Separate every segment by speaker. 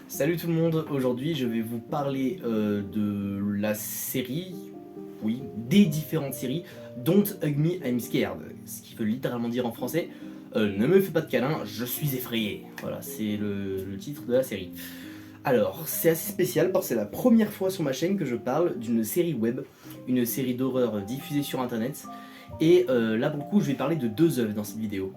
Speaker 1: Salut tout le monde, aujourd'hui je vais vous parler de la série, oui, des différentes séries Don't Hug Me I'm Scared, ce qui veut littéralement dire en français ne me fais pas de câlin, je suis effrayé. Voilà, c'est le titre de la série. Alors, c'est assez spécial parce que c'est la première fois sur ma chaîne que je parle d'une série web, une série d'horreur diffusée sur internet, et là pour le coup je vais parler de deux œuvres dans cette vidéo.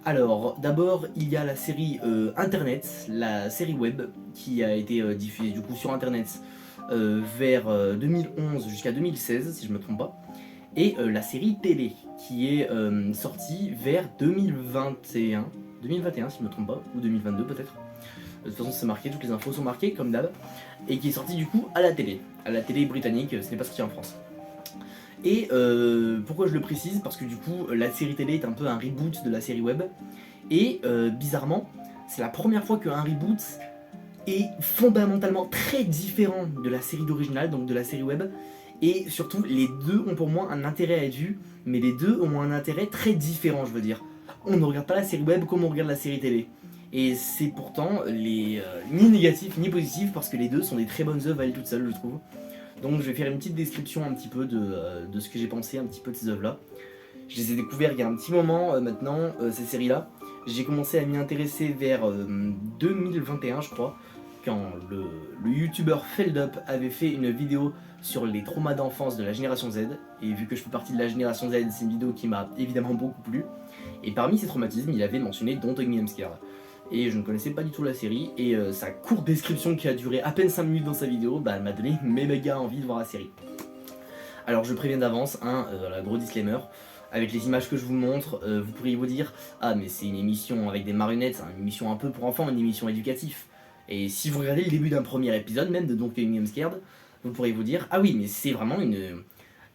Speaker 1: Alors, d'abord, il y a la série internet, la série web, qui a été diffusée du coup sur internet vers 2011 jusqu'à 2016, si je me trompe pas. Et la série télé, qui est sortie vers 2021 si je me trompe pas, ou 2022 peut-être. De toute façon c'est marqué, toutes les infos sont marquées comme d'hab. Et qui est sortie du coup à la télé britannique, ce n'est pas sorti en France. Et pourquoi je le précise? Parce que du coup, la série télé est un peu un reboot de la série web. Et bizarrement, c'est la première fois qu'un reboot est fondamentalement très différent de la série d'original, donc de la série web. Et surtout, les deux ont pour moi un intérêt à être vus, mais les deux ont un intérêt très différent, je veux dire. On ne regarde pas la série web comme on regarde la série télé. Et c'est pourtant ni négatif ni positif, parce que les deux sont des très bonnes œuvres à elles toutes seules, je trouve. Donc je vais faire une petite description un petit peu de ce que j'ai pensé un petit peu de ces œuvres là. Je les ai découvertes il y a un petit moment maintenant, ces séries là. J'ai commencé à m'y intéresser vers 2021 je crois, quand le youtubeur Feldup avait fait une vidéo sur les traumas d'enfance de la génération Z. Et vu que je fais partie de la génération Z, c'est une vidéo qui m'a évidemment beaucoup plu. Et parmi ces traumatismes, il avait mentionné Don't Hug Me I'm Scared. Et je ne connaissais pas du tout la série, et sa courte description qui a duré à peine 5 minutes dans sa vidéo, elle m'a donné méga envie de voir la série. Alors je préviens d'avance, voilà, gros disclaimer, avec les images que je vous montre, vous pourriez vous dire « Ah mais c'est une émission avec des marionnettes, une émission un peu pour enfants, une émission éducative ». Et si vous regardez le début d'un premier épisode, même de Don't Hug Me I'm Scared, vous pourriez vous dire « Ah oui, mais c'est vraiment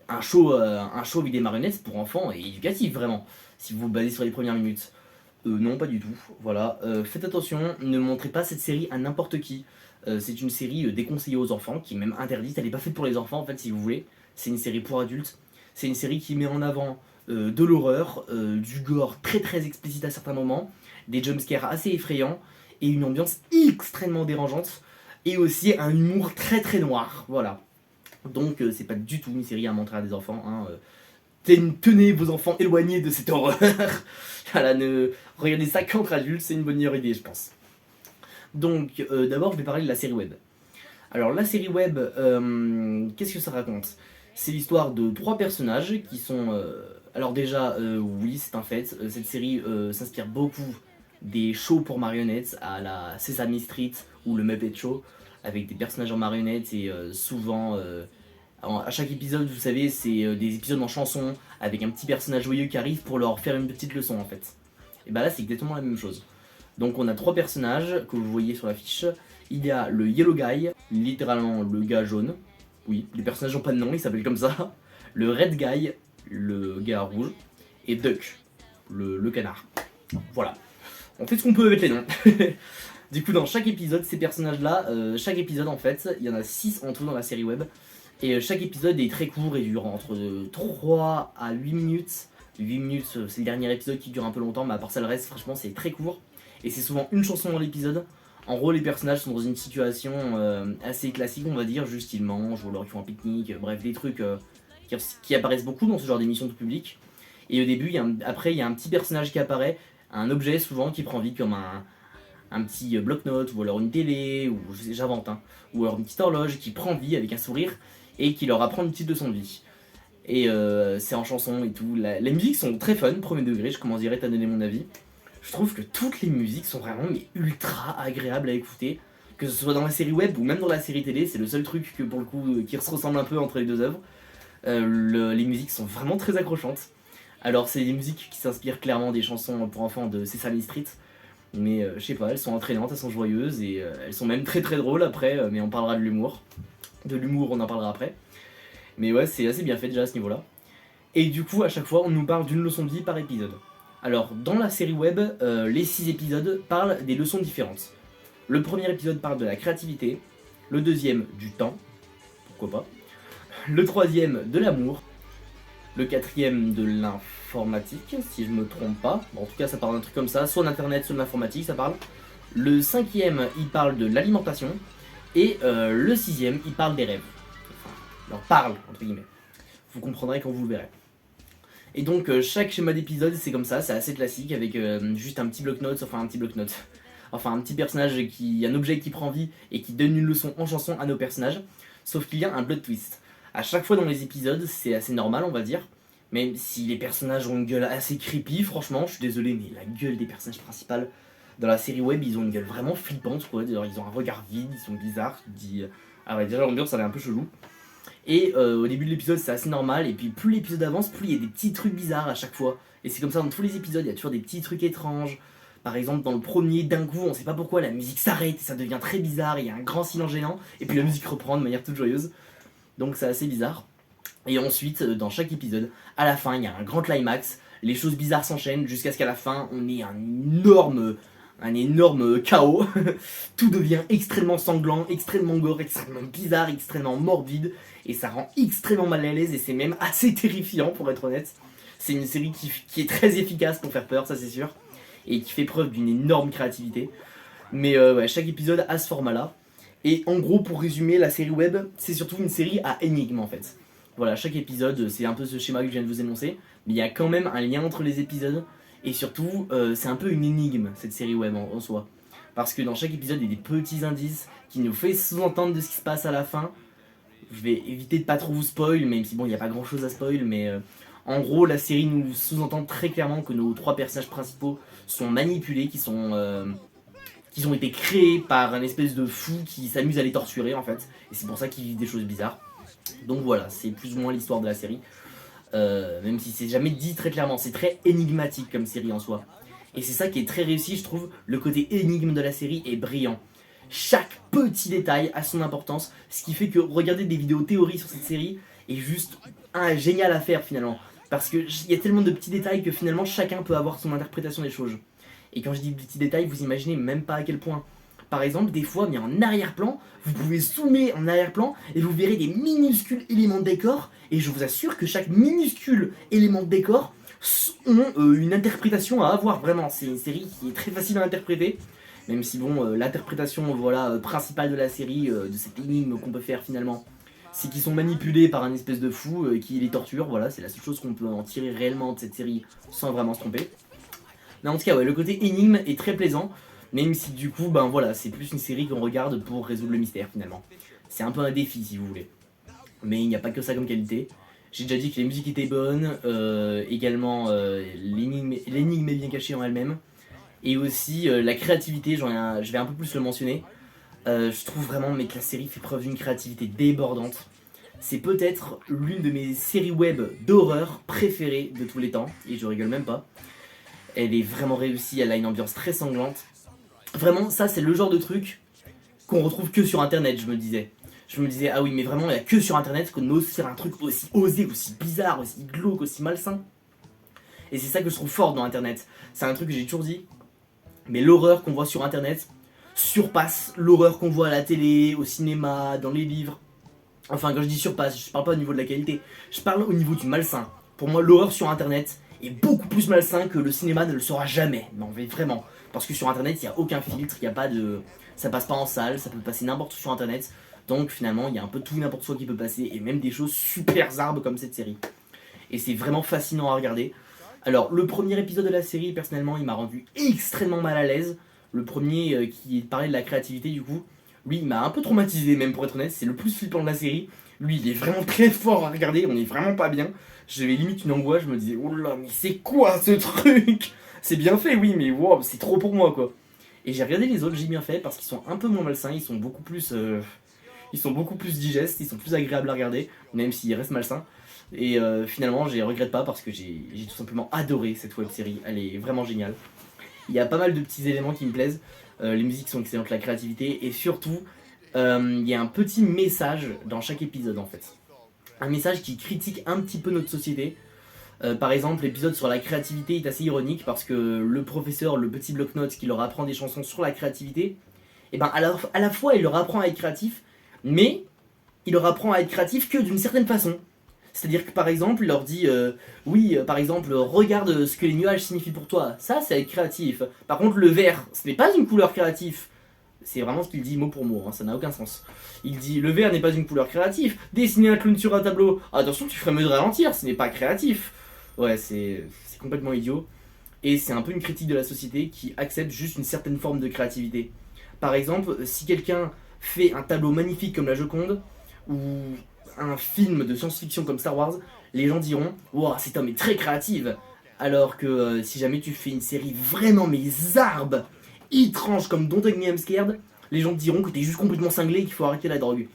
Speaker 1: un show avec des marionnettes pour enfants et éducatif, vraiment, si vous vous basez sur les premières minutes ». Non, pas du tout. Voilà. Faites attention, ne montrez pas cette série à n'importe qui. C'est une série déconseillée aux enfants, qui est même interdite. Elle n'est pas faite pour les enfants, en fait, si vous voulez. C'est une série pour adultes. C'est une série qui met en avant de l'horreur, du gore très très explicite à certains moments, des jumpscares assez effrayants, et une ambiance extrêmement dérangeante, et aussi un humour très très noir. Voilà. Donc, c'est pas du tout une série à montrer à des enfants, hein. Tenez vos enfants éloignés de cette horreur. Voilà, ne regardez ça qu'entre adultes, c'est une bonne idée, je pense. Donc, d'abord, je vais parler de la série web. Alors, la série web, qu'est-ce que ça raconte? C'est l'histoire de trois personnages qui sont... alors déjà, oui, c'est un fait, cette série s'inspire beaucoup des shows pour marionnettes à la Sesame Street ou le Muppet Show, avec des personnages en marionnettes et souvent... à chaque épisode, vous savez, c'est des épisodes en chanson, avec un petit personnage joyeux qui arrive pour leur faire une petite leçon en fait. Et bah là, c'est exactement la même chose. Donc on a trois personnages que vous voyez sur l'affiche. Il y a le Yellow Guy, littéralement le gars jaune. Oui, les personnages n'ont pas de nom, ils s'appellent comme ça. Le Red Guy, le gars rouge. Et Duck, le canard. Voilà. On fait ce qu'on peut avec les noms. Du coup, dans chaque épisode, ces personnages-là, chaque épisode en fait, il y en a 6 en tout dans la série web. Et chaque épisode est très court et dure entre 3 à 8 minutes. 8 minutes, c'est le dernier épisode qui dure un peu longtemps, mais à part ça, le reste, franchement, c'est très court. Et c'est souvent une chanson dans l'épisode. En gros, les personnages sont dans une situation assez classique, on va dire, juste ils mangent ou alors ils font un pique-nique, bref, des trucs qui apparaissent beaucoup dans ce genre d'émission tout public. Et au début, après, il y a un petit personnage qui apparaît, un objet souvent qui prend vie comme un petit bloc-notes, ou alors une télé, ou j'invente, hein, ou alors une petite horloge qui prend vie avec un sourire et qui leur apprend une petite leçon de vie. Et c'est en chanson et tout. Les musiques sont très fun, premier degré, je commence direct à donner mon avis. Je trouve que toutes les musiques sont vraiment mais ultra agréables à écouter. Que ce soit dans la série web ou même dans la série télé, c'est le seul truc que pour le coup qui se ressemble un peu entre les deux œuvres. Les musiques sont vraiment très accrochantes. Alors c'est des musiques qui s'inspirent clairement des chansons pour enfants de Sesame Street. Mais je sais pas, elles sont entraînantes, elles sont joyeuses et elles sont même très très drôles après, mais on parlera de l'humour. De l'humour, on en parlera après. Mais ouais, c'est assez bien fait déjà à ce niveau-là. Et du coup, à chaque fois, on nous parle d'une leçon de vie par épisode. Alors, dans la série web, les 6 épisodes parlent des leçons différentes. Le premier épisode parle de la créativité, le deuxième du temps, pourquoi pas, le troisième de l'amour, le quatrième de l'informatique, si je me trompe pas. Bon, en tout cas, ça parle d'un truc comme ça, soit d'internet, soit de l'informatique, ça parle. Le 5e, il parle de l'alimentation. Et le 6e, il parle des rêves. Enfin, il en parle, entre guillemets. Vous comprendrez quand vous le verrez. Et donc chaque schéma d'épisode c'est comme ça, c'est assez classique avec juste un petit bloc-notes, enfin un petit bloc-notes, enfin un petit personnage un objet qui prend vie et qui donne une leçon en chanson à nos personnages, sauf qu'il y a un plot twist. À chaque fois dans les épisodes c'est assez normal on va dire, même si les personnages ont une gueule assez creepy, franchement je suis désolé mais la gueule des personnages principaux dans la série web ils ont une gueule vraiment flippante quoi, ils ont un regard vide, ils sont bizarres, tu te dis ah ouais déjà l'ambiance ça a l'air un peu chelou. Et au début de l'épisode c'est assez normal, et puis plus l'épisode avance, plus il y a des petits trucs bizarres à chaque fois. Et c'est comme ça dans tous les épisodes, il y a toujours des petits trucs étranges. Par exemple dans le premier, d'un coup on sait pas pourquoi la musique s'arrête et ça devient très bizarre, et il y a un grand silence gênant, et puis la musique reprend de manière toute joyeuse. Donc c'est assez bizarre. Et ensuite dans chaque épisode, à la fin il y a un grand climax, les choses bizarres s'enchaînent jusqu'à ce qu'à la fin on ait un énorme chaos. Tout devient extrêmement sanglant, extrêmement gore, extrêmement bizarre, extrêmement morbide, et ça rend extrêmement mal à l'aise, et c'est même assez terrifiant pour être honnête. C'est une série qui est très efficace pour faire peur, ça c'est sûr, et qui fait preuve d'une énorme créativité. Mais ouais, chaque épisode a ce format-là. Et en gros, pour résumer, la série web, c'est surtout une série à énigmes en fait. Voilà, chaque épisode, c'est un peu ce schéma que je viens de vous énoncer, mais il y a quand même un lien entre les épisodes. Et surtout, c'est un peu une énigme, cette série web en soi. Parce que dans chaque épisode, il y a des petits indices qui nous fait sous-entendre de ce qui se passe à la fin. Je vais éviter de pas trop vous spoil, même si bon, il n'y a pas grand chose à spoil, mais en gros, la série nous sous-entend très clairement que nos 3 personnages principaux sont manipulés, qu'ils ont été créés par un espèce de fou qui s'amuse à les torturer en fait. Et c'est pour ça qu'ils vivent des choses bizarres. Donc voilà, c'est plus ou moins l'histoire de la série. Même si c'est jamais dit très clairement, c'est très énigmatique comme série en soi. Et c'est ça qui est très réussi, je trouve, le côté énigme de la série est brillant. Chaque petit détail a son importance, ce qui fait que regarder des vidéos théories sur cette série est juste génial à faire finalement. Parce qu'il y a tellement de petits détails que finalement chacun peut avoir son interprétation des choses. Et quand je dis petits détails, vous imaginez même pas à quel point. Par exemple, des fois, mais en arrière-plan, vous pouvez zoomer en arrière-plan et vous verrez des minuscules éléments de décor. Et je vous assure que chaque minuscule élément de décor ont une interprétation à avoir. Vraiment, c'est une série qui est très facile à interpréter. Même si bon, l'interprétation principale de la série, de cette énigme qu'on peut faire finalement, c'est qu'ils sont manipulés par un espèce de fou qui les torture. Voilà, c'est la seule chose qu'on peut en tirer réellement de cette série sans vraiment se tromper. Mais en tout cas, ouais, le côté énigme est très plaisant. Même si du coup, ben voilà, c'est plus une série qu'on regarde pour résoudre le mystère finalement. C'est un peu un défi si vous voulez. Mais il n'y a pas que ça comme qualité. J'ai déjà dit que les musiques étaient bonnes, également l'énigme est bien cachée en elle-même. Et aussi la créativité, je vais un peu plus le mentionner. Je trouve vraiment que la série fait preuve d'une créativité débordante. C'est peut-être l'une de mes séries web d'horreur préférées de tous les temps, et je rigole même pas. Elle est vraiment réussie, elle a une ambiance très sanglante. Vraiment, ça c'est le genre de truc qu'on retrouve que sur internet, je me disais. Je me disais, ah oui, mais vraiment, il n'y a que sur internet qu'on ose faire un truc aussi osé, aussi bizarre, aussi glauque, aussi malsain. Et c'est ça que je trouve fort dans internet. C'est un truc que j'ai toujours dit, mais l'horreur qu'on voit sur internet surpasse l'horreur qu'on voit à la télé, au cinéma, dans les livres. Enfin, quand je dis surpasse, je parle pas au niveau de la qualité, je parle au niveau du malsain. Pour moi, l'horreur sur internet est beaucoup plus malsain que le cinéma ne le sera jamais. Non, mais vraiment. Parce que sur internet, il n'y a aucun filtre, il y a pas de... ça passe pas en salle, ça peut passer n'importe où sur internet. Donc finalement, il y a un peu tout n'importe quoi qui peut passer, et même des choses super zarbes comme cette série. Et c'est vraiment fascinant à regarder. Alors, le premier épisode de la série, personnellement, il m'a rendu extrêmement mal à l'aise. Le premier qui parlait de la créativité, du coup, lui, il m'a un peu traumatisé, même pour être honnête. C'est le plus flippant de la série. Lui, il est vraiment très fort à regarder, on est vraiment pas bien. J'avais limite une angoisse, je me disais, oh là, mais c'est quoi ce truc? C'est bien fait, oui, mais wow, c'est trop pour moi, quoi. Et j'ai regardé les autres, j'ai bien fait, parce qu'ils sont un peu moins malsains, ils sont beaucoup plus digestes, ils sont plus agréables à regarder, même s'ils restent malsains. Et finalement, je regrette pas parce que j'ai tout simplement adoré cette web série. Elle est vraiment géniale. Il y a pas mal de petits éléments qui me plaisent. Les musiques sont excellentes, la créativité, et surtout, il y a un petit message dans chaque épisode en fait. Un message qui critique un petit peu notre société. Par exemple, l'épisode sur la créativité est assez ironique parce que le professeur, le petit bloc-notes qui leur apprend des chansons sur la créativité, et ben à la fois il leur apprend à être créatif, mais il leur apprend à être créatif que d'une certaine façon. C'est-à-dire que par exemple, il leur dit oui, par exemple, regarde ce que les nuages signifient pour toi. Ça, c'est être créatif. Par contre, le vert, ce n'est pas une couleur créative. C'est vraiment ce qu'il dit mot pour mot, hein, ça n'a aucun sens. Il dit le vert n'est pas une couleur créative. Dessiner un clown sur un tableau. Attention, tu ferais mieux de ralentir, ce n'est pas créatif. Ouais, c'est complètement idiot. Et c'est un peu une critique de la société qui accepte juste une certaine forme de créativité. Par exemple, si quelqu'un fait un tableau magnifique comme la Joconde, ou un film de science-fiction comme Star Wars, les gens diront wow, cet homme est très créatif. Alors que si jamais tu fais une série vraiment mais zarbe, étrange comme Don't Hug Me I'm Scared, les gens te diront que t'es juste complètement cinglé et qu'il faut arrêter la drogue.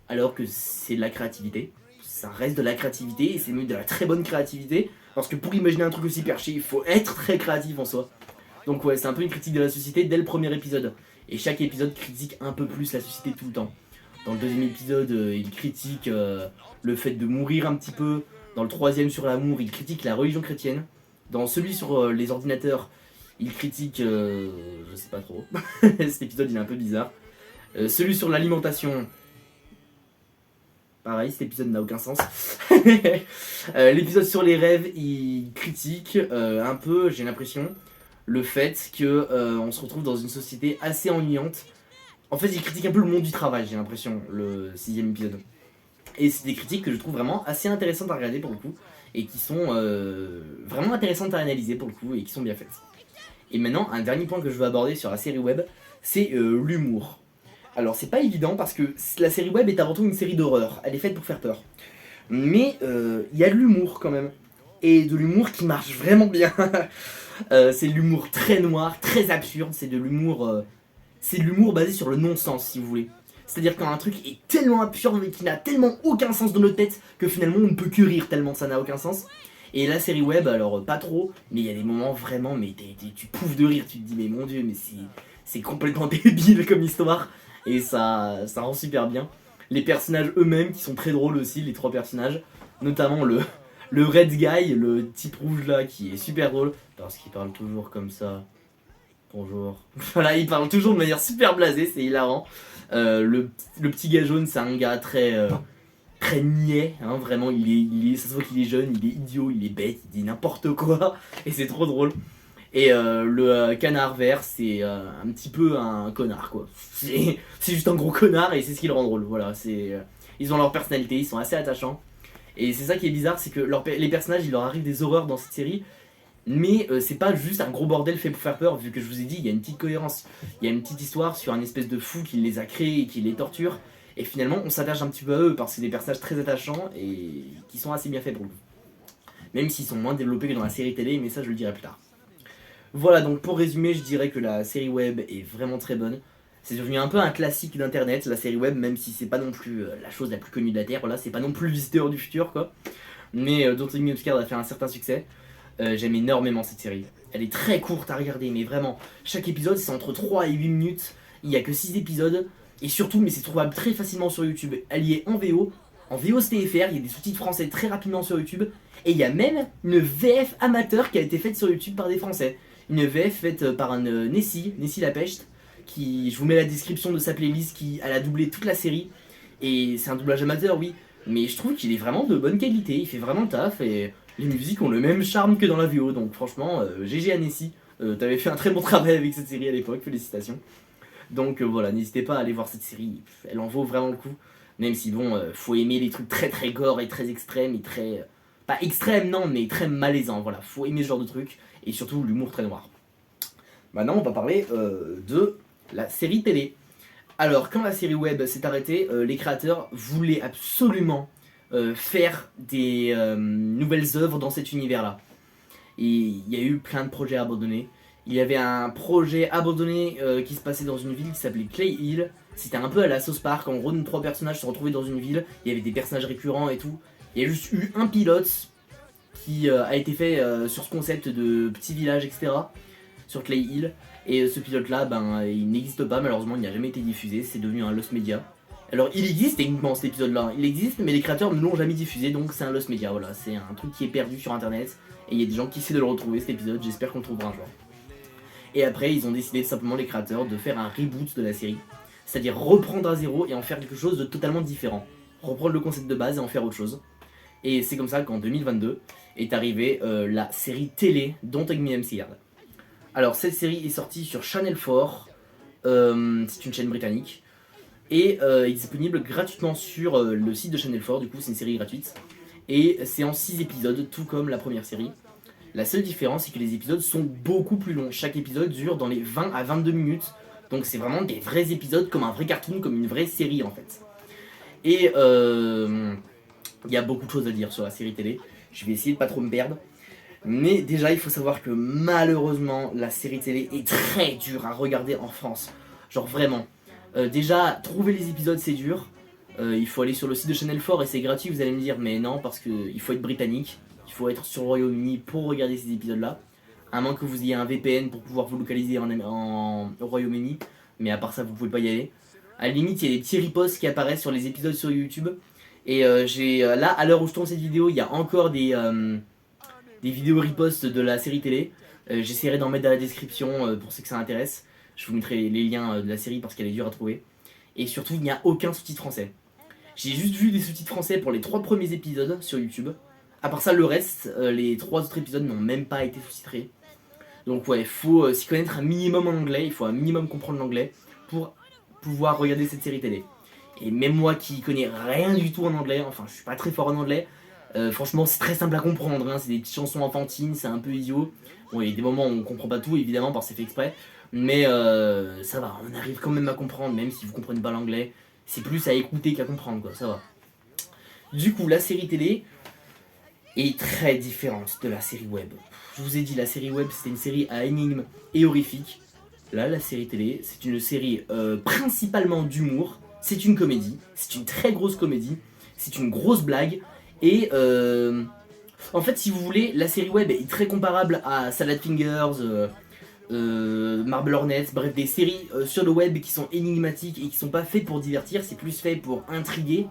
Speaker 1: Alors que c'est de la créativité, ça reste de la créativité et c'est même de la très bonne créativité. Parce que pour imaginer un truc aussi perché, il faut être très créatif en soi. Donc ouais, c'est un peu une critique de la société dès le premier épisode. Et chaque épisode critique un peu plus la société tout le temps. Dans le deuxième épisode, il critique le fait de mourir un petit peu. Dans le troisième sur l'amour, il critique la religion chrétienne. Dans celui sur les ordinateurs, il critique... je sais pas trop. Cet épisode il est un peu bizarre. Celui sur l'alimentation... Pareil, cet épisode n'a aucun sens. L'épisode sur les rêves, il critique un peu, j'ai l'impression, le fait que on se retrouve dans une société assez ennuyante. En fait, il critique un peu le monde du travail, j'ai l'impression, le sixième épisode. Et c'est des critiques que je trouve vraiment assez intéressantes à regarder pour le coup, et qui sont vraiment intéressantes à analyser pour le coup, et qui sont bien faites. Et maintenant, un dernier point que je veux aborder sur la série web, c'est l'humour. Alors c'est pas évident parce que la série web est avant tout une série d'horreur, elle est faite pour faire peur. Mais il y a de l'humour quand même, et de l'humour qui marche vraiment bien. C'est de l'humour très noir, très absurde, c'est de l'humour basé sur le non-sens si vous voulez. C'est-à-dire quand un truc est tellement absurde et qui n'a tellement aucun sens dans notre tête que finalement on ne peut que rire tellement ça n'a aucun sens. Et la série web, alors pas trop, mais il y a des moments vraiment, mais tu pouffes de rire, tu te dis mais mon dieu, mais c'est complètement débile comme histoire. Et ça rend super bien. Les personnages eux-mêmes qui sont très drôles aussi, les trois personnages, notamment le red guy, le type rouge là qui est super drôle, parce qu'il parle toujours comme ça. Bonjour. Voilà, il parle toujours de manière super blasée, c'est hilarant. Le petit gars jaune, c'est un gars très niais, hein, vraiment, ça se voit qu'il est jeune, il est idiot, il est bête, il dit n'importe quoi, et c'est trop drôle. Et le canard vert, c'est un petit peu un connard, quoi. C'est juste un gros connard et c'est ce qui le rend drôle. Voilà, ils ont leur personnalité, ils sont assez attachants. Et c'est ça qui est bizarre, c'est que les personnages, il leur arrive des horreurs dans cette série. Mais c'est pas juste un gros bordel fait pour faire peur, vu que je vous ai dit, il y a une petite cohérence. Il y a une petite histoire sur un espèce de fou qui les a créés et qui les torture. Et finalement, on s'attache un petit peu à eux parce que c'est des personnages très attachants et qui sont assez bien faits pour le coup. Même s'ils sont moins développés que dans la série télé, mais ça je le dirai plus tard. Voilà, donc pour résumer, je dirais que la série web est vraiment très bonne. C'est devenu un peu un classique d'internet, la série web, même si c'est pas non plus la chose la plus connue de la Terre. Voilà, c'est pas non plus le visiteur du futur, quoi. Mais Don't Hug Me I'm Scared a fait un certain succès. J'aime énormément cette série. Elle est très courte à regarder, mais vraiment, chaque épisode c'est entre 3 et 8 minutes. Il n'y a que 6 épisodes. Et surtout, mais c'est trouvable très facilement sur YouTube. Elle y est en VO, en VOSTFR, il y a des sous-titres français très rapidement sur YouTube. Et il y a même une VF amateur qui a été faite sur YouTube par des Français. Une VF faite par Nessie Lapeste, qui, je vous mets la description de sa playlist, elle a doublé toute la série. Et c'est un doublage amateur, oui, mais je trouve qu'il est vraiment de bonne qualité, il fait vraiment le taf, et les musiques ont le même charme que dans la VO, donc franchement, GG à Nessie, t'avais fait un très bon travail avec cette série à l'époque, félicitations. Donc voilà, n'hésitez pas à aller voir cette série, elle en vaut vraiment le coup, même si bon, faut aimer les trucs très très gore et très extrêmes, et très... pas extrêmes non, mais très malaisants, voilà, faut aimer ce genre de trucs, et surtout l'humour très noir. Maintenant, on va parler de la série télé. Alors, quand la série web s'est arrêtée, les créateurs voulaient absolument faire des nouvelles œuvres dans cet univers-là. Et il y a eu plein de projets abandonnés. Il y avait un projet abandonné qui se passait dans une ville qui s'appelait Clay Hill. C'était un peu à la South Park. En gros, nos trois personnages se retrouvaient dans une ville. Il y avait des personnages récurrents et tout. Il y a juste eu un pilote qui a été fait sur ce concept de petit village, etc. Sur Clay Hill. Et ce pilote-là, il n'existe pas, malheureusement, il n'a jamais été diffusé. C'est devenu un lost media. Alors, il existe techniquement cet épisode-là. Il existe, mais les créateurs ne l'ont jamais diffusé, donc c'est un lost media. Voilà, c'est un truc qui est perdu sur internet. Et il y a des gens qui essaient de le retrouver, cet épisode. J'espère qu'on le trouvera un jour. Et après, ils ont décidé simplement, les créateurs, de faire un reboot de la série. C'est-à-dire reprendre à zéro et en faire quelque chose de totalement différent. Reprendre le concept de base et en faire autre chose. Et c'est comme ça qu'en 2022 est arrivée la série télé Don't Hug Me MC. Alors cette série est sortie sur Channel 4, c'est une chaîne britannique, et est disponible gratuitement sur le site de Channel 4, du coup c'est une série gratuite. Et c'est en 6 épisodes, tout comme la première série. La seule différence, c'est que les épisodes sont beaucoup plus longs. Chaque épisode dure dans les 20 à 22 minutes. Donc c'est vraiment des vrais épisodes, comme un vrai cartoon, comme une vraie série en fait. Et il y a beaucoup de choses à dire sur la série télé. Je vais essayer de pas trop me perdre. Mais déjà, il faut savoir que malheureusement, la série télé est très dure à regarder en France. Genre vraiment. Déjà, trouver les épisodes, c'est dur. Il faut aller sur le site de Channel 4 et c'est gratuit, vous allez me dire. Mais non, parce qu'il faut être britannique. Il faut être sur le Royaume-Uni pour regarder ces épisodes-là. À moins que vous ayez un VPN pour pouvoir vous localiser au Royaume-Uni. Mais à part ça, vous pouvez pas y aller. À la limite, il y a des petits riposts qui apparaissent sur les épisodes sur YouTube. Et là, à l'heure où je tourne cette vidéo, il y a encore des vidéos riposts de la série télé. J'essaierai d'en mettre dans la description pour ceux que ça intéresse. Je vous mettrai les liens de la série parce qu'elle est dure à trouver. Et surtout, il n'y a aucun sous-titre français. J'ai juste vu des sous-titres français pour les 3 premiers épisodes sur YouTube. À part ça, le reste, les 3 autres épisodes n'ont même pas été sous-titrés. Donc ouais, il faut s'y connaître un minimum en anglais, il faut un minimum comprendre l'anglais pour pouvoir regarder cette série télé. Et même moi qui connais rien du tout en anglais, enfin je suis pas très fort en anglais, franchement c'est très simple à comprendre, hein, c'est des petites chansons enfantines, c'est un peu idiot. Bon, il y a des moments où on comprend pas tout évidemment parce que c'est fait exprès, mais ça va, on arrive quand même à comprendre, même si vous comprenez pas l'anglais. C'est plus à écouter qu'à comprendre quoi, ça va. Du coup, la série télé est très différente de la série web. Je vous ai dit, la série web c'était une série à énigmes et horrifiques. Là, la série télé, c'est une série principalement d'humour. C'est une comédie, c'est une très grosse comédie, c'est une grosse blague. Et en fait, si vous voulez, la série web est très comparable à Salad Fingers, Marble Hornets, bref, des séries sur le web qui sont énigmatiques et qui sont pas faites pour divertir, c'est plus fait pour intriguer.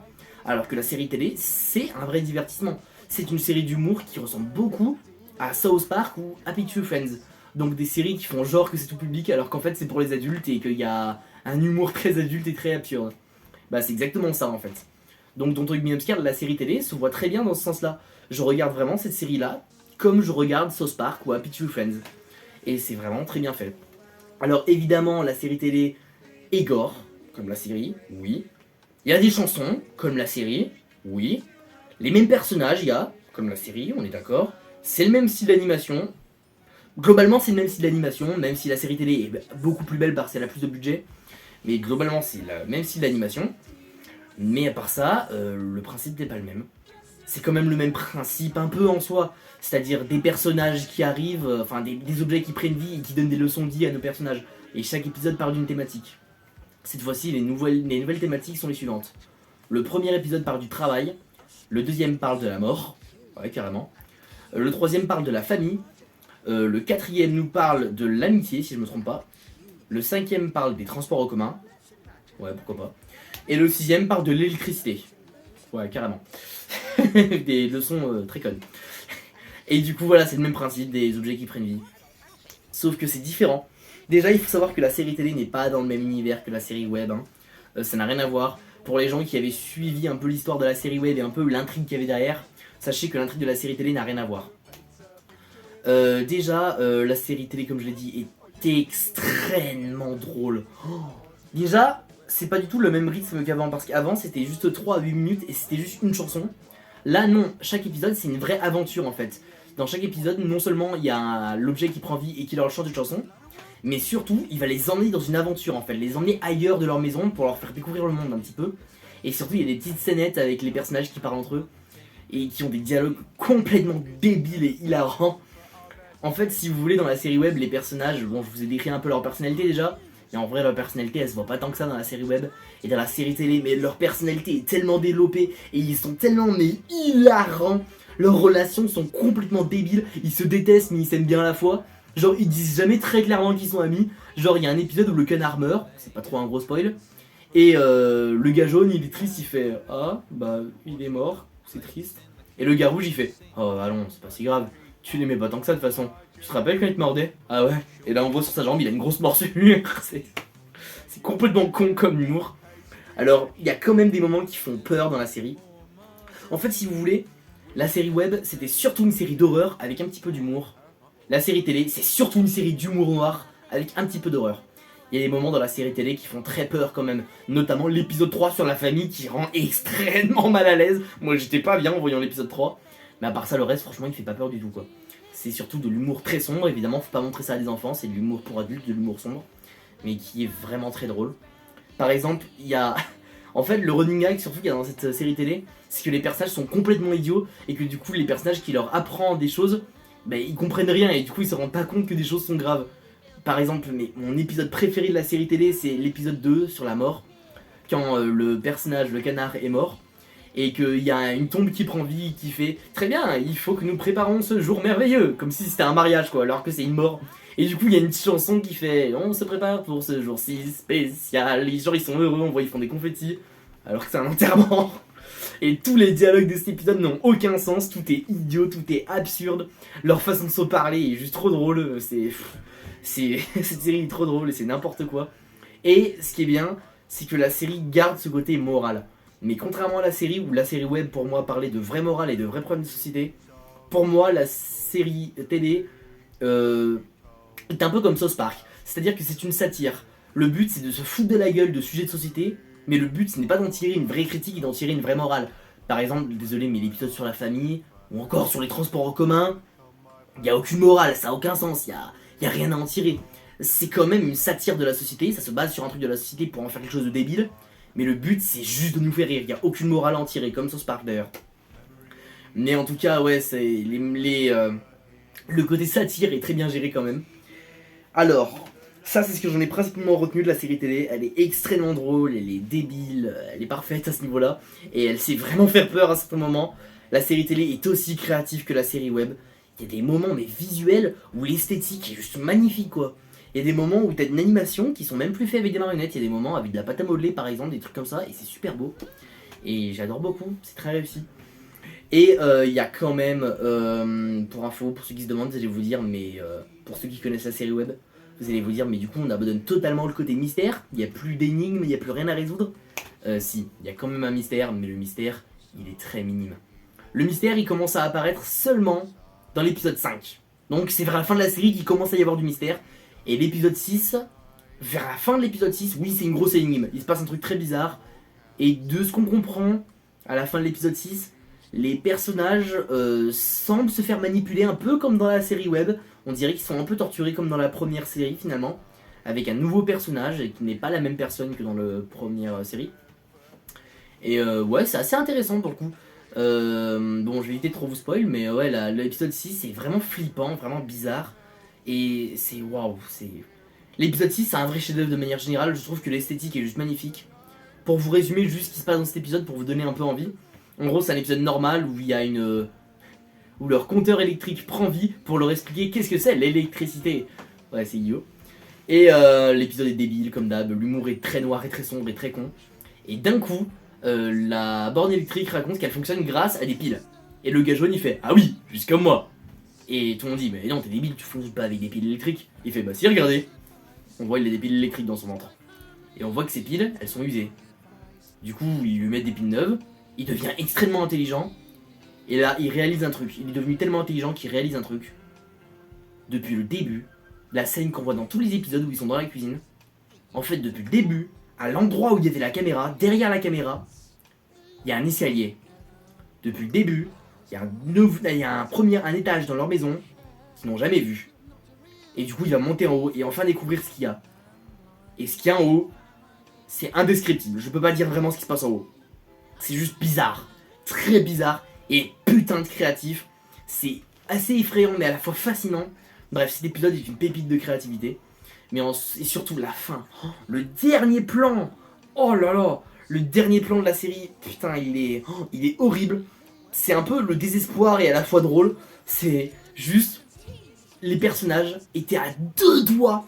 Speaker 1: Alors que la série télé, c'est un vrai divertissement. C'est une série d'humour qui ressemble beaucoup à South Park ou Happy Tree Friends. Donc des séries qui font genre que c'est tout public alors qu'en fait c'est pour les adultes et qu'il y a un humour très adulte et très absurde. Bah c'est exactement ça en fait. Donc Don't Hug Me Upscare, la série télé, se voit très bien dans ce sens-là. Je regarde vraiment cette série-là comme je regarde South Park ou Happy Tree Friends. Et c'est vraiment très bien fait. Alors évidemment la série télé est gore, comme la série, oui. Il y a des chansons, comme la série, oui. Les mêmes personnages, il y a, comme la série, on est d'accord. C'est le même style d'animation. Globalement, c'est le même style d'animation, même si la série télé est beaucoup plus belle parce qu'elle a plus de budget. Mais globalement, c'est le même style d'animation. Mais à part ça, le principe n'est pas le même. C'est quand même le même principe, un peu en soi. C'est-à-dire des personnages qui arrivent, enfin des objets qui prennent vie et qui donnent des leçons de vie à nos personnages. Et chaque épisode parle d'une thématique. Cette fois-ci, les nouvelles thématiques sont les suivantes. Le premier épisode parle du travail. Le deuxième parle de la mort. Ouais, carrément. Le troisième parle de la famille. Le quatrième nous parle de l'amitié, si je me trompe pas. Le cinquième parle des transports en commun. Ouais, pourquoi pas. Et le sixième parle de l'électricité. Ouais, carrément. Des leçons très connes. Et du coup, voilà, c'est le même principe des objets qui prennent vie. Sauf que c'est différent. Déjà, il faut savoir que la série télé n'est pas dans le même univers que la série web. Hein. Ça n'a rien à voir. Pour les gens qui avaient suivi un peu l'histoire de la série web et un peu l'intrigue qu'il y avait derrière, sachez que l'intrigue de la série télé n'a rien à voir. Déjà, la série télé, comme je l'ai dit, est extrêmement drôle. Déjà, c'est pas du tout le même rythme qu'avant, parce qu'avant c'était juste 3 à 8 minutes et c'était juste une chanson. Là non, chaque épisode c'est une vraie aventure en fait. Dans chaque épisode, non seulement il y a l'objet qui prend vie et qui leur chante une chanson, mais surtout il va les emmener dans une aventure en fait, les emmener ailleurs de leur maison pour leur faire découvrir le monde un petit peu. Et surtout il y a des petites scénettes avec les personnages qui parlent entre eux et qui ont des dialogues complètement débiles et hilarants. En fait, si vous voulez, dans la série web, les personnages, bon, je vous ai décrit un peu leur personnalité déjà, mais en vrai, leur personnalité, elle se voit pas tant que ça dans la série web. Et dans la série télé, mais leur personnalité est tellement développée, et ils sont tellement, mais hilarants. Leurs relations sont complètement débiles, ils se détestent, mais ils s'aiment bien à la fois. Genre, ils disent jamais très clairement qu'ils sont amis. Genre, il y a un épisode où le canard meurt, c'est pas trop un gros spoil, et le gars jaune, il est triste, il fait « Ah, bah, il est mort, c'est triste. » Et le gars rouge, il fait « Oh, allons, c'est pas si grave. Tu l'aimais pas tant que ça de toute façon. Tu te rappelles quand il te mordait? Ah ouais. Et là on voit sur sa jambe il a une grosse morsure. C'est complètement con comme humour. Alors il y a quand même des moments qui font peur dans la série. En fait si vous voulez, La série web, c'était surtout une série d'horreur avec un petit peu d'humour. La série télé, c'est surtout une série d'humour noir avec un petit peu d'horreur. Il y a des moments dans la série télé qui font très peur quand même. Notamment l'épisode 3 sur la famille qui rend extrêmement mal à l'aise. Moi j'étais pas bien en voyant l'épisode 3. Mais à part ça, le reste, franchement, il fait pas peur du tout quoi. C'est surtout de l'humour très sombre, évidemment, faut pas montrer ça à des enfants, c'est de l'humour pour adultes, de l'humour sombre. Mais qui est vraiment très drôle. Par exemple, il y a... En fait, le running gag, surtout qu'il y a dans cette série télé, c'est que les personnages sont complètement idiots et que du coup, les personnages qui leur apprennent des choses, bah, ils comprennent rien et du coup, ils se rendent pas compte que des choses sont graves. Par exemple, mon épisode préféré de la série télé, c'est l'épisode 2 sur la mort, quand le personnage, le canard, est mort, et qu'il y a une tombe qui prend vie, qui fait « Très bien, il faut que nous préparons ce jour merveilleux », comme si c'était un mariage quoi, alors que c'est une mort. Et du coup, il y a une chanson qui fait « On se prépare pour ce jour si spécial », les gens ils sont heureux, on voit ils font des confettis, alors que c'est un enterrement. Et tous les dialogues de cet épisode n'ont aucun sens, tout est idiot, tout est absurde, leur façon de se parler est juste trop drôle, cette série est trop drôle et c'est n'importe quoi. Et ce qui est bien, c'est que la série garde ce côté moral. Mais contrairement à la série, où la série web pour moi parlait de vraie morale et de vrais problèmes de société, pour moi la série télé est un peu comme South Park. C'est-à-dire que c'est une satire. Le but c'est de se foutre de la gueule de sujets de société, mais le but ce n'est pas d'en tirer une vraie critique et d'en tirer une vraie morale. Par exemple, désolé mais l'épisode sur la famille, ou encore sur les transports en commun, il n'y a aucune morale, ça n'a aucun sens, il y a rien à en tirer. C'est quand même une satire de la société, ça se base sur un truc de la société pour en faire quelque chose de débile, mais le but c'est juste de nous faire rire, il n'y a aucune morale à en tirer, comme South Park d'ailleurs. Mais en tout cas, ouais, c'est le côté satire est très bien géré quand même. Alors, ça c'est ce que j'en ai principalement retenu de la série télé, elle est extrêmement drôle, elle est débile, elle est parfaite à ce niveau-là, et elle sait vraiment faire peur à certains moments. La série télé est aussi créative que la série web. Il y a des moments mais visuels où l'esthétique est juste magnifique quoi. Il y a des moments où t'as une animation qui sont même plus faits avec des marionnettes, il y a des moments avec de la pâte à modeler par exemple, des trucs comme ça, et c'est super beau. Et j'adore beaucoup, c'est très réussi. Et il y a quand même, pour info, pour ceux qui se demandent, vous allez vous dire, mais pour ceux qui connaissent la série web, vous allez vous dire, mais du coup on abandonne totalement le côté mystère, il n'y a plus d'énigmes, il n'y a plus rien à résoudre. Si, il y a quand même un mystère, mais le mystère, il est très minime. Le mystère, il commence à apparaître seulement dans l'épisode 5. Donc c'est vers la fin de la série qu'il commence à y avoir du mystère. Et l'épisode 6, vers la fin de l'épisode 6, oui c'est une grosse énigme. Il se passe un truc très bizarre. Et de ce qu'on comprend, à la fin de l'épisode 6, les personnages semblent se faire manipuler un peu comme dans la série web. On dirait qu'ils sont un peu torturés comme dans la première série finalement. Avec un nouveau personnage qui n'est pas la même personne que dans la première série. Et ouais, c'est assez intéressant pour le coup. Bon, je vais éviter de trop vous spoil, mais ouais, l'épisode 6 c'est vraiment flippant, vraiment bizarre. Et c'est waouh, c'est. L'épisode 6 c'est un vrai chef-d'œuvre de manière générale, je trouve que l'esthétique est juste magnifique. Pour vous résumer juste ce qui se passe dans cet épisode, pour vous donner un peu envie. En gros, c'est un épisode normal où il y a une. Où leur compteur électrique prend vie pour leur expliquer qu'est-ce que c'est l'électricité. Ouais, c'est idiot. Et l'épisode est débile comme d'hab, l'humour est très noir et très sombre et très con. Et d'un coup, la borne électrique raconte qu'elle fonctionne grâce à des piles. Et le gars jaune il fait ah oui, juste comme moi. Et tout le monde dit mais non t'es débile, tu fonctionnes pas avec des piles électriques. Il fait bah si regardez. On voit il a des piles électriques dans son ventre. Et on voit que ces piles elles sont usées. Du coup ils lui mettent des piles neuves, il devient extrêmement intelligent. Et là il réalise un truc, il est devenu tellement intelligent qu'il réalise un truc. Depuis le début, la scène qu'on voit dans tous les épisodes où ils sont dans la cuisine, en fait depuis le début, à l'endroit où il y avait la caméra, derrière la caméra, il y a un escalier. Depuis le début, il y a un étage dans leur maison qu'ils n'ont jamais vu. Et du coup, il va monter en haut et enfin découvrir ce qu'il y a. Et ce qu'il y a en haut, c'est indescriptible. Je peux pas dire vraiment ce qui se passe en haut. C'est juste bizarre. Très bizarre et putain de créatif. C'est assez effrayant mais à la fois fascinant. Bref, cet épisode est une pépite de créativité. Et surtout la fin. Oh, le dernier plan. Oh là là. Le dernier plan de la série. Putain, il est horrible. C'est un peu le désespoir et à la fois drôle. C'est juste. Les personnages étaient à deux doigts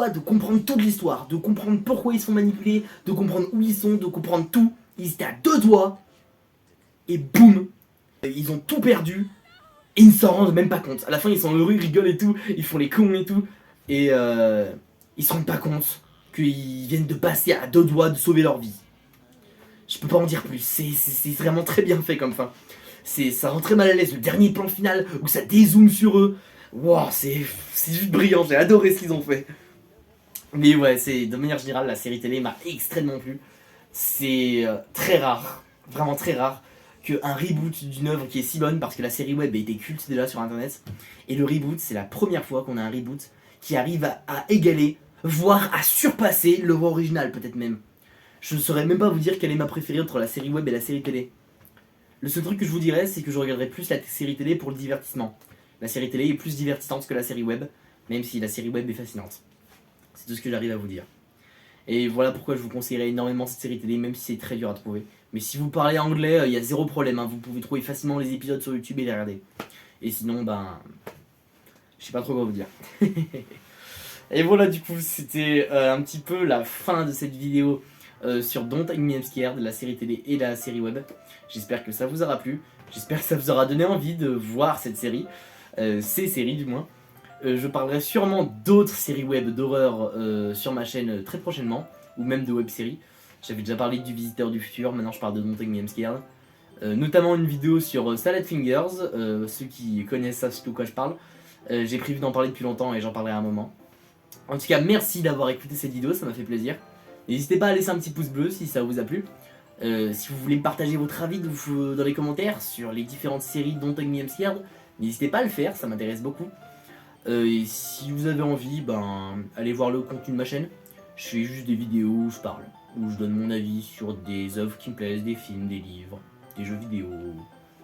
Speaker 1: de comprendre toute l'histoire. De comprendre pourquoi ils sont manipulés. De comprendre où ils sont. De comprendre tout. Ils étaient à deux doigts. Et boum. Ils ont tout perdu. Et ils ne s'en rendent même pas compte. À la fin, ils sont heureux, ils rigolent et tout. Ils font les cons et tout. Et ils se rendent pas compte qu'ils viennent de passer à deux doigts de sauver leur vie. Je peux pas en dire plus. C'est vraiment très bien fait comme fin. ça rend très mal à l'aise. Le dernier plan final où ça dézoome sur eux. Wow, c'est juste brillant, j'ai adoré ce qu'ils ont fait. Mais ouais, de manière générale, la série télé m'a extrêmement plu. C'est très rare, vraiment très rare, qu'un reboot d'une œuvre qui est si bonne, parce que la série web était culte déjà sur internet, et le reboot, c'est la première fois qu'on a un reboot qui arrive à égaler, voire à surpasser l'œuvre originale, peut-être même. Je ne saurais même pas vous dire quelle est ma préférée entre la série web et la série télé. Le seul truc que je vous dirais, c'est que je regarderais plus la série télé pour le divertissement. La série télé est plus divertissante que la série web, même si la série web est fascinante. C'est tout ce que j'arrive à vous dire. Et voilà pourquoi je vous conseillerais énormément cette série télé, même si c'est très dur à trouver. Mais si vous parlez anglais, il y a zéro problème, hein. Vous pouvez trouver facilement les épisodes sur YouTube et les regarder. Et sinon, je sais pas trop quoi vous dire. Et voilà, du coup, c'était un petit peu la fin de cette vidéo sur Don't Take Me I'm Scared, la série télé et la série web. J'espère que ça vous aura plu. J'espère que ça vous aura donné envie de voir cette série. Ces séries, du moins. Je parlerai sûrement d'autres séries web d'horreur sur ma chaîne très prochainement, ou même de web-séries. J'avais déjà parlé du Visiteur du Futur, maintenant je parle de Don't Take Me I'm Scared. Notamment une vidéo sur Salad Fingers, ceux qui connaissent savent de quoi je parle. J'ai prévu d'en parler depuis longtemps et j'en parlerai à un moment. En tout cas, merci d'avoir écouté cette vidéo, ça m'a fait plaisir. N'hésitez pas à laisser un petit pouce bleu si ça vous a plu. Si vous voulez partager votre avis dans les commentaires sur les différentes séries Don't Take Me I'm Scared, n'hésitez pas à le faire, ça m'intéresse beaucoup. Et si vous avez envie, allez voir le contenu de ma chaîne. Je fais juste des vidéos où je parle, où je donne mon avis sur des œuvres qui me plaisent, des films, des livres, des jeux vidéo,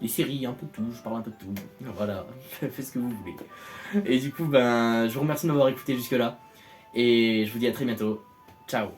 Speaker 1: des séries, un peu de tout, je parle un peu de tout. Voilà, faites ce que vous voulez. Et du coup, je vous remercie de m'avoir écouté jusque là. Et je vous dis à très bientôt. Ciao.